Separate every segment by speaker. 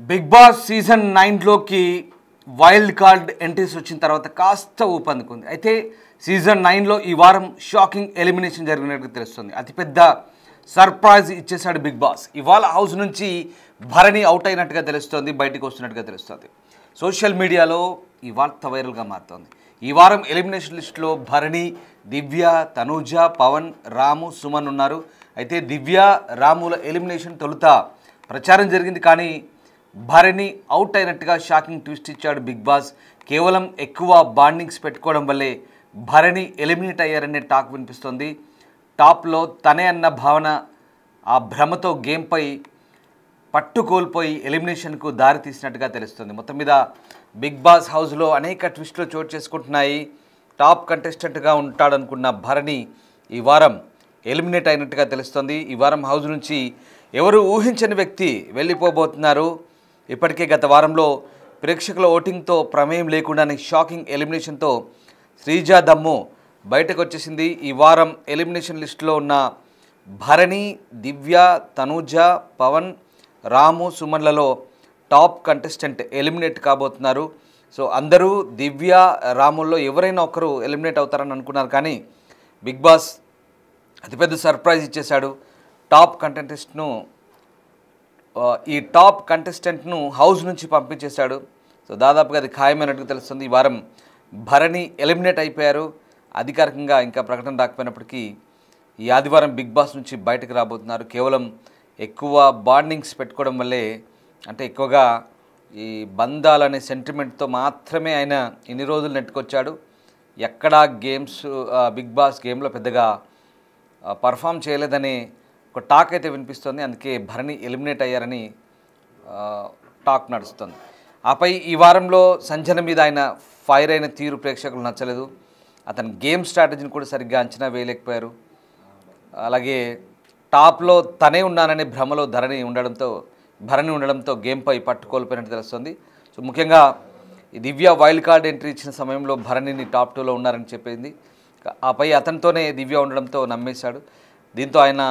Speaker 1: Big Boss season 9లోకి wild card entries వచ్చిన తర్వాత కాస్త ఊపందుకుంది. అయితే సీజన్ 9లో ఈ వారం షాకింగ్ ఎలిమినేషన్ జరిగినట్టు తెలుస్తుంది. అతిపెద్ద సర్ప్రైజ్ ఇచ్చేశాడు బిగ్ బాస్. ఇవాళ హౌస్ నుంచి భరణి అవుట్ అయినట్టుగా తెలుస్తుంది, బయటకు వస్తున్నట్టుగా తెలుస్తుంది. సోషల్ మీడియాలో ఈ వార్త వైరల్గా మారుతోంది. ఈ వారం ఎలిమినేషన్ లిస్టులో భరణి, దివ్య, తనూజ, పవన్, రాము, సుమన్ ఉన్నారు. అయితే దివ్య, రాముల ఎలిమినేషన్ తొలుత ప్రచారం జరిగింది, కానీ భరణి అవుట్ అయినట్టుగా షాకింగ్ ట్విస్ట్ ఇచ్చాడు బిగ్ బాస్. కేవలం ఎక్కువ బాండింగ్స్ పెట్టుకోవడం వల్లే భరణి ఎలిమినేట్ అయ్యారనే టాక్ వినిపిస్తుంది. టాప్లో తనే అన్న భావన, ఆ భ్రమతో గేమ్పై పట్టు కోల్పోయి ఎలిమినేషన్కు దారి తీసినట్టుగా తెలుస్తుంది. మొత్తం మీద బిగ్ బాస్ హౌస్లో అనేక ట్విస్టులు చోటు చేసుకుంటున్నాయి. టాప్ కంటెస్టెంట్గా ఉంటాడనుకున్న భరణి ఈ వారం ఎలిమినేట్ అయినట్టుగా తెలుస్తుంది. ఈ వారం హౌస్ నుంచి ఎవరు ఊహించని వ్యక్తి వెళ్ళిపోబోతున్నారు. ఇప్పటికే గత వారంలో ప్రేక్షకుల ఓటింగ్తో ప్రమేయం లేకుండానే షాకింగ్ ఎలిమినేషన్తో శ్రీజ దమ్ము బయటకు వచ్చేసింది. ఈ వారం ఎలిమినేషన్ లిస్టులో ఉన్న భరణి, దివ్య, తనూజ, పవన్, రాము, సుమన్లలో టాప్ కంటెస్టెంట్ ఎలిమినేట్ కాబోతున్నారు. సో అందరూ దివ్య, రాముల్లో ఎవరైనా ఒకరు ఎలిమినేట్ అవుతారని అనుకున్నారు, కానీ బిగ్ బాస్ అతిపెద్ద సర్ప్రైజ్ ఇచ్చేశాడు. ఈ టాప్ కంటెస్టెంట్ను హౌస్ నుంచి పంపించేశాడు. సో దాదాపుగా అది ఖాయమైనట్టుగా తెలుస్తుంది. ఈ వారం భరణి ఎలిమినేట్ అయిపోయారు. అధికారికంగా ఇంకా ప్రకటన రాకపోయినప్పటికీ ఈ ఆదివారం బిగ్ బాస్ నుంచి బయటకు రాబోతున్నారు. కేవలం ఎక్కువ బాండింగ్స్ పెట్టుకోవడం వల్లే, అంటే ఎక్కువగా ఈ బంధాలనే సెంటిమెంట్తో మాత్రమే ఆయన ఇన్ని రోజులు నెట్టుకొచ్చాడు. ఎక్కడా బిగ్ బాస్ గేమ్లో పెద్దగా పర్ఫామ్ చేయలేదని ఒక టాక్ అయితే వినిపిస్తుంది. అందుకే భరణి ఎలిమినేట్ అయ్యారని టాక్ నడుస్తుంది. ఆపై ఈ వారంలో సంజన మీద ఆయన ఫైర్ అయిన తీరు ప్రేక్షకులు నచ్చలేదు. అతని గేమ్ స్ట్రాటజీని కూడా సరిగ్గా అంచనా వేయలేకపోయారు. అలాగే టాప్లో తనే ఉన్నాననే భ్రమలో భరణి ఉండడంతో గేమ్పై పట్టుకోల్పోయినట్టు తెలుస్తుంది. సో ముఖ్యంగా ఈ దివ్య వైల్డ్ కార్డ్ ఎంట్రీ ఇచ్చిన సమయంలో భరణిని టాప్ 2లో ఉన్నారని చెప్పింది. ఆపై అతనితోనే దివ్య ఉండడంతో నమ్మేశాడు. దీంతో ఆయన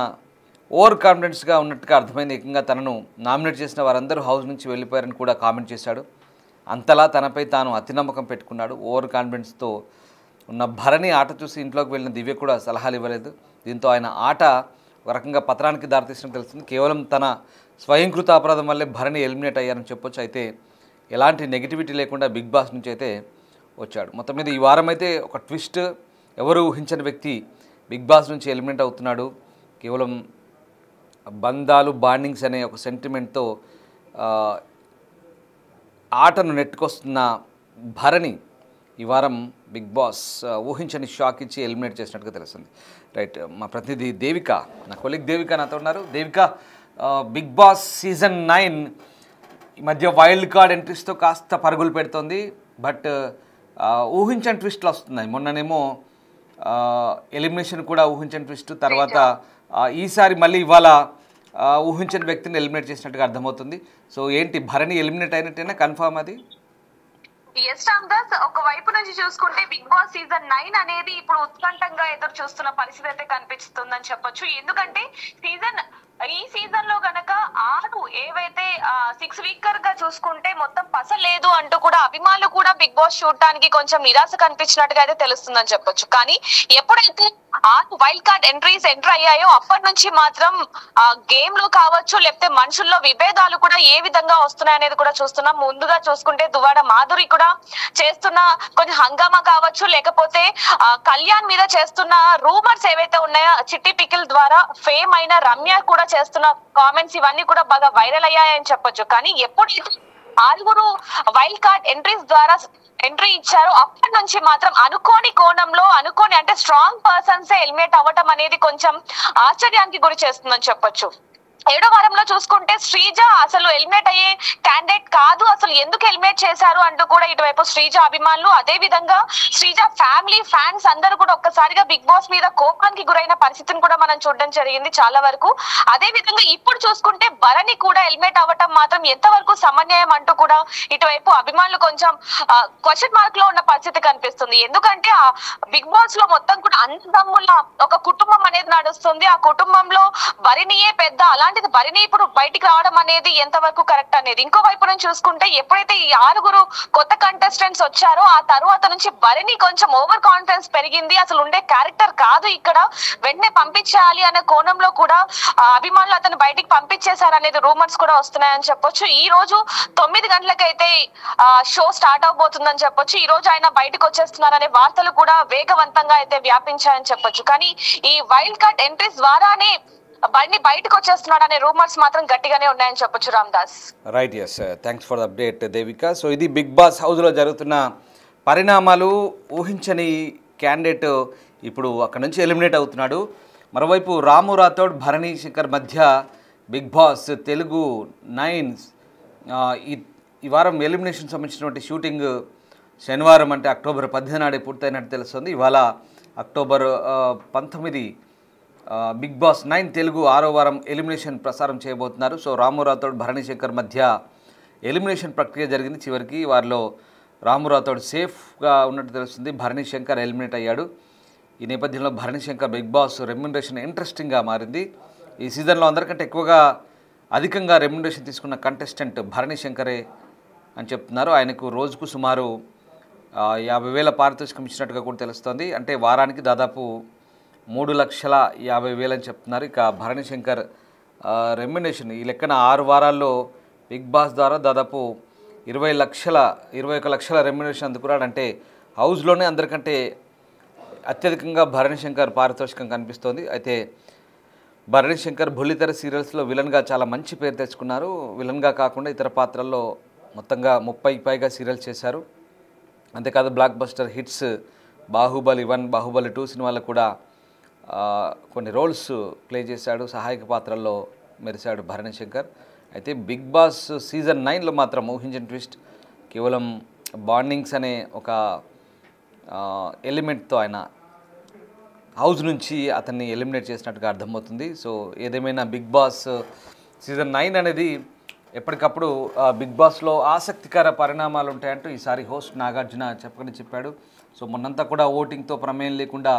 Speaker 1: ఓవర్ కాన్ఫిడెన్స్గా ఉన్నట్టుగా అర్థమైంది. ఏకంగా తనను నామినేట్ చేసిన వారందరూ హౌస్ నుంచి వెళ్ళిపోయారని కూడా కామెంట్ చేశాడు. అంతలా తనపై తాను అతి నమ్మకం పెట్టుకున్నాడు. ఓవర్ కాన్ఫిడెన్స్తో ఉన్న భరణి ఆట చూసి ఇంట్లోకి వెళ్ళిన దివ్య కూడా సలహాలు ఇవ్వలేదు. దీంతో ఆయన ఆట ఒక రకంగా పతనానికి దారితీసినట్టు తెలుస్తుంది. కేవలం తన స్వయంకృత అపరాధం వల్లే భరణి ఎలిమినేట్ అయ్యారని చెప్పొచ్చు. అయితే ఎలాంటి నెగిటివిటీ లేకుండా బిగ్ బాస్ నుంచి అయితే వచ్చాడు. మొత్తం మీద ఈ వారం అయితే ఒక ట్విస్ట్, ఎవరు ఊహించని వ్యక్తి బిగ్ బాస్ నుంచి ఎలిమినేట్ అవుతున్నాడు. కేవలం బంధాలు, బాండింగ్స్ అనే ఒక సెంటిమెంట్తో ఆటను నెట్టుకొస్తున్న భరణి ఈ వారం బిగ్ బాస్ ఊహించని షాక్ ఇచ్చి ఎలిమినేట్ చేసినట్టుగా తెలుస్తుంది. రైట్, మా ప్రతినిధి దేవిక, నా కొలీగ్ దేవిక నాతో ఉన్నారు. దేవిక, బిగ్ బాస్ సీజన్ 9 ఈ మధ్య వైల్డ్ కార్డ్ ఎంట్రీస్తో కాస్త పరుగులు పెడుతోంది. బట్ ఊహించని ట్విస్ట్లు వస్తున్నాయి. మొన్ననేమో ఎలిమినేషన్ కూడా ఊహించని ట్విస్ట్, తర్వాత ఈసారి మళ్ళీ ఇవాళ ఊహించని వ్యక్తిని ఎలిమినేట్ చేసినట్టుగా అర్థమవుతుంది. సో ఏంటి, భరణి ఎలిమినేట్ అయినట్టేనా కన్ఫర్మ్ అది?
Speaker 2: ఎస్ రామ్దాస్, ఒక వైపు నుంచి చూసుకుంటే బిగ్ బాస్ సీజన్ 9 అనేది ఇప్పుడు ఉత్కంఠంగా ఎదురు చూస్తున్న పరిస్థితి అయితే కనిపిస్తుందని చెప్పొచ్చు. ఎందుకంటే ఈ సీజన్ లో గనక 6 ఏవైతే 6 వీకర్ గా చూసుకుంటే మొత్తం పసలేదు అంటూ కూడా అభిమానులు కూడా బిగ్ బాస్ చూడటానికి కొంచెం నిరాశ కనిపించినట్టుగా అయితే తెలుస్తుందని చెప్పొచ్చు. కానీ ఎప్పుడైతే 6 వైల్డ్ కార్డ్ ఎంటర్ అయ్యాయో అప్పటి నుంచి మాత్రం గేమ్ లో కావచ్చు, లేకపోతే మనుషుల్లో విభేదాలు కూడా ఏ విధంగా వస్తున్నాయనేది కూడా చూస్తున్నాం. ముందుగా చూసుకుంటే దువ్వాడ మాధురి కూడా చేస్తున్న కొంచెం హంగామా కావచ్చు, లేకపోతే కళ్యాణ్ మీద చేస్తున్న రూమర్స్ ఏవైతే ఉన్నాయో, చిట్టి పికిల్ ద్వారా ఫేమ్ అయిన రమ్య కూడా చేస్తున్న కామెంట్స్, ఇవన్నీ కూడా బాగా వైరల్ అయ్యాయని చెప్పొచ్చు. కానీ ఎప్పుడైతే 6 వైల్డ్ కార్డ్ ఎంట్రీస్ ద్వారా ఎంట్రీ ఇచ్చారో అప్పటి నుంచి మాత్రం అనుకోని కోణంలో అంటే స్ట్రాంగ్ పర్సన్స్ ఎలిమినేట్ అవ్వటం అనేది కొంచెం ఆశ్చర్యానికి గురి చేస్తుందని చెప్పొచ్చు. 7వ వారంలో చూసుకుంటే శ్రీజ అసలు ఎలిమినేట్ అయ్యే క్యాండిడేట్ కాదు, అసలు ఎందుకు ఎలిమినేట్ చేశారు అంటూ కూడా ఇటువైపు శ్రీజ అభిమానులు, అదే విధంగా శ్రీజ ఫ్యామిలీ, ఫ్యాన్స్ అందరూ కూడా ఒక్కసారిగా బిగ్ బాస్ మీద కోపానికి గురైన పరిస్థితిని కూడా మనం చూడడం జరిగింది చాలా వరకు. అదే విధంగా ఇప్పుడు చూసుకుంటే భరణి కూడా ఎలిమినేట్ అవ్వటం మాత్రం ఎంతవరకు సమన్వయం అంటూ కూడా ఇటువైపు అభిమానులు కొంచెం క్వశ్చన్ మార్క్ లో ఉన్న పరిస్థితి కనిపిస్తుంది. ఎందుకంటే ఆ బిగ్ బాస్ లో మొత్తం కూడా అన్నదమ్ముల ఒక కుటుంబం అనేది నడుస్తుంది. ఆ కుటుంబంలో భరణియే పెద్ద, అలాంటి అలాంటిది భరణి ఇప్పుడు బయటికి రావడం అనేది ఎంతవరకు కరెక్ట్ అనేది. ఇంకో వైపు నుంచి చూసుకుంటే ఎప్పుడైతే ఈ 6 కొత్త కంటెస్టెంట్స్ వచ్చారో ఆ తర్వాత నుంచి భరణి కొంచెం ఓవర్ కాన్ఫిడెన్స్ పెరిగింది. అసలు ఉండే క్యారెక్టర్ కాదు ఇక్కడ, వెంటనే పంపించాలి అనే కోణంలో కూడా అభిమానులు అతను బయటికి పంపించేశారనేది రూమర్స్ కూడా వస్తున్నాయని చెప్పొచ్చు. ఈ రోజు 9 గంటలకైతే షో స్టార్ట్ అవబోతుందని చెప్పొచ్చు. ఈ రోజు ఆయన బయటకు వచ్చేస్తున్నారనే వార్తలు కూడా వేగవంతంగా అయితే వ్యాపించాయని చెప్పొచ్చు. కానీ ఈ వైల్డ్ కార్డ్ ఎంట్రీస్ ద్వారానే బండి బయటకు వచ్చేస్తున్నాడు అనే రూమర్స్ మాత్రం గట్టిగానే ఉన్నాయని చెప్పొచ్చు Ramdas.
Speaker 1: Right, yes, thanks for the update Devika. So ఇది బిగ్ బాస్ హౌస్లో జరుగుతున్న పరిణామాలు. ఊహించని క్యాండిడేట్ ఇప్పుడు అక్కడ నుంచి ఎలిమినేట్ అవుతున్నాడు. మరోవైపు రాము రాథోడ్, భరణి శంకర్ మధ్య బిగ్ బాస్ తెలుగు 9 ఈ వారం ఎలిమినేషన్ సంబంధించినటువంటి షూటింగ్ శనివారం అంటే అక్టోబర్ 15 నాడే పూర్తయినట్టు తెలుస్తుంది. ఇవాళ అక్టోబర్ 19 బిగ్ బాస్ 9 తెలుగు 6వ వారం ఎలిమినేషన్ ప్రసారం చేయబోతున్నారు. సో రాము రాథోడ్, భరణి శంకర్ మధ్య ఎలిమినేషన్ ప్రక్రియ జరిగింది. చివరికి వారిలో రాము రాథోడ్ సేఫ్గా ఉన్నట్టు తెలుస్తుంది. భరణి శంకర్ ఎలిమినేట్ అయ్యాడు. ఈ నేపథ్యంలో Bharani Shankar Bigg Boss remuneration ఇంట్రెస్టింగ్గా మారింది. ఈ సీజన్లో అందరికంటే అధికంగా రెమ్యునరేషన్ తీసుకున్న కంటెస్టెంట్ భరణి శంకరే అని చెప్తున్నారు. ఆయనకు రోజుకు సుమారు 50,000 పారితోషికం ఇచ్చినట్టుగా కూడా తెలుస్తోంది. అంటే వారానికి దాదాపు 3,50,000 అని చెప్తున్నారు. ఇక భరణి శంకర్ రెమ్యునరేషన్ ఈ లెక్కన 6 వారాల్లో బిగ్ బాస్ ద్వారా దాదాపు 21 లక్షల రెమ్యునరేషన్ అందుకున్నాడు. అంటే హౌస్లోనే అందరికంటే అత్యధికంగా భరణి శంకర్ పారితోషికం కనిపిస్తోంది. అయితే భరణి శంకర్ బుల్లితెర సీరియల్స్లో విలన్గా చాలా మంచి పేరు తెచ్చుకున్నారు. విలన్గా కాకుండా ఇతర పాత్రల్లో మొత్తంగా 30కి పైగా సీరియల్స్ చేశారు. అంతేకాదు block buster hits Baahubali 1, Baahubali 2 సినిమాల్లో కూడా కొన్ని రోల్స్ ప్లే చేశాడు. సహాయక పాత్రల్లో మెరిశాడు భరణి శంకర్. అయితే బిగ్ బాస్ సీజన్ 9లో మాత్రం ఊహించిన ట్విస్ట్, కేవలం బాండింగ్స్ అనే ఒక ఎలిమెంట్తో ఆయన హౌస్ నుంచి అతన్ని ఎలిమినేట్ చేసినట్టుగా అర్థమవుతుంది. సో ఏదేమైనా బిగ్ బాస్ సీజన్ 9 అనేది ఎప్పటికప్పుడు బిగ్ బాస్లో ఆసక్తికర పరిణామాలు ఉంటాయంటూ ఈసారి హోస్ట్ నాగార్జున చెప్పాడు. సో మొన్నంతా కూడా ఓటింగ్తో ప్రమేయం లేకుండా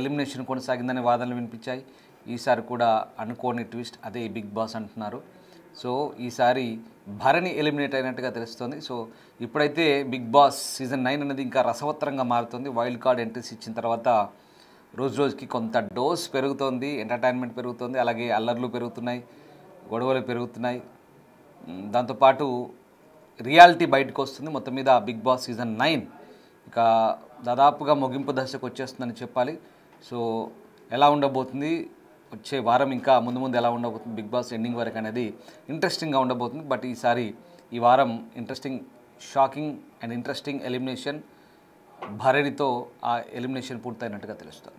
Speaker 1: ఎలిమినేషన్ కొనసాగిందనే వాదనలు వినిపించాయి. ఈసారి కూడా అనుకోని ట్విస్ట్ అదే బిగ్ బాస్ అంటున్నారు. సో ఈసారి భరణి ఎలిమినేట్ అయినట్టుగా తెలుస్తుంది. సో ఇప్పుడైతే బిగ్ బాస్ సీజన్ 9 అనేది ఇంకా రసవత్తరంగా మారుతుంది. వైల్డ్ కార్డ్ ఎంట్రీస్ ఇచ్చిన తర్వాత రోజుకి కొంత డోస్ పెరుగుతోంది, ఎంటర్టైన్మెంట్ పెరుగుతుంది, అలాగే అల్లర్లు పెరుగుతున్నాయి, గొడవలు పెరుగుతున్నాయి. దాంతోపాటు రియాలిటీ బయటకు వస్తుంది. మొత్తం మీద బిగ్ బాస్ సీజన్ 9 ఇక దాదాపుగా ముగింపు దశకు వచ్చేస్తుందని చెప్పాలి. సో ఎలా ఉండబోతుంది వచ్చే వారం, ఇంకా ముందు ఎలా ఉండబోతుంది బిగ్ బాస్ ఎండింగ్ వరకు అనేది ఇంట్రెస్టింగ్గా ఉండబోతుంది. బట్ ఈ వారం షాకింగ్ అండ్ ఇంట్రెస్టింగ్ ఎలిమినేషన్ భరణితో ఆ ఎలిమినేషన్ పూర్తయినట్టుగా తెలుస్తుంది.